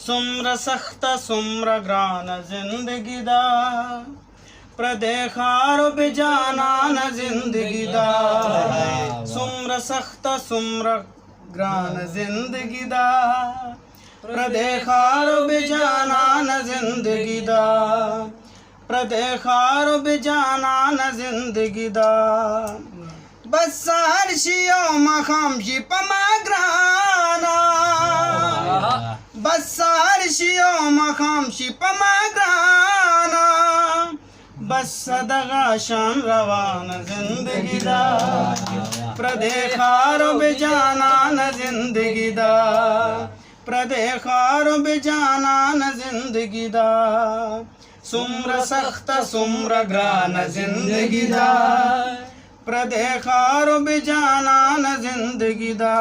सुम्र सख्त सुम्र ग्रान जिंदगी दा प्रदेखारो बेजानान जिंदगी दा सुम्र सख्त सुम्र ग्रान जिंदगी दा प्रदेखारो बेजानान जिंदगी दा प्रदेखारो बेजानान जिंदगी दा बस हर्षियो मखाम शिपमा ग्राना बस हर्षियो मखाम शिपमा ग्राना बस सदगा शान रवान जिंदगी दा प्रदेखारो बेजानान जिंदगी दा प्रदेखारो बेजानान जिंदगी दा सुम्र सख्त सुम्र ग्रान जिंदगी दा प्रदेखारो बेजानान जिंदगी दा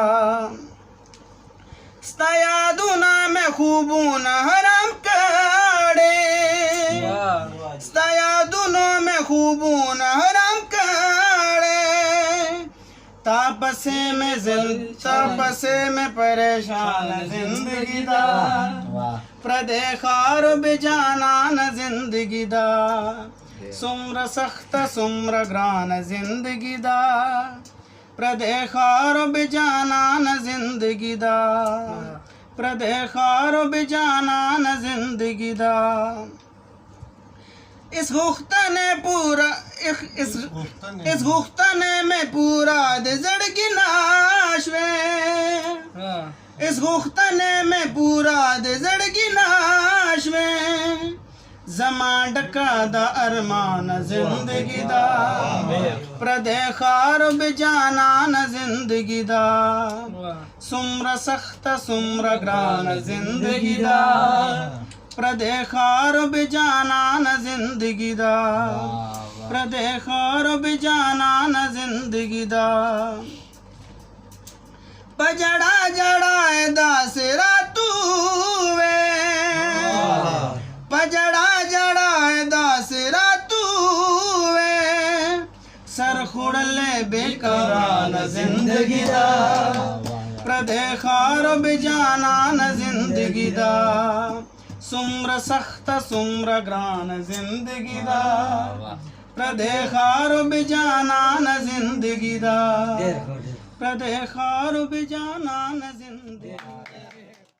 स्तायादुना में खूबून हराम काड़े स्तायादुनो में खूबून हराम काड़े तापसे में परेशान जिंदगी दा प्रदेखारो बेजानान जिंदगी दा सुम्र सख्त सुम्र ग्रान जिंदगी दा प्रदेखारो बेजानान जिंदगी दा प्रदेखारो बेजानान जिंदगी दा इस हुख्तने पूरा इस हुख्तने में पूरा दजड़गी नाशवे इस हुख्तने में पूरा दजड़गी नाशवे ज़मान डका दा अरमान जिंदगी दा प्रदेखारो बेजानान जिंदगी दा सुम्र सख्त सुम्र ग्रान जिंदगी दा प्रदेखारो बेजानान जिंदगी दा प्रदेखारो बेजानान जिंदगी दा पजड़ा जड़ाए दासरा तूवे पजड़ा जड़ाए दासरा तूवे सर खुड़ले बेकरान जिंदगी दा प्रदेखारो बेजानान जिंदगी दा सुम्र सख्त सुम्र ग्रान जिंदगी दा प्रदेखारो बेजानान जिंदगी दा प्रदेखारो बेजानान जिंदगी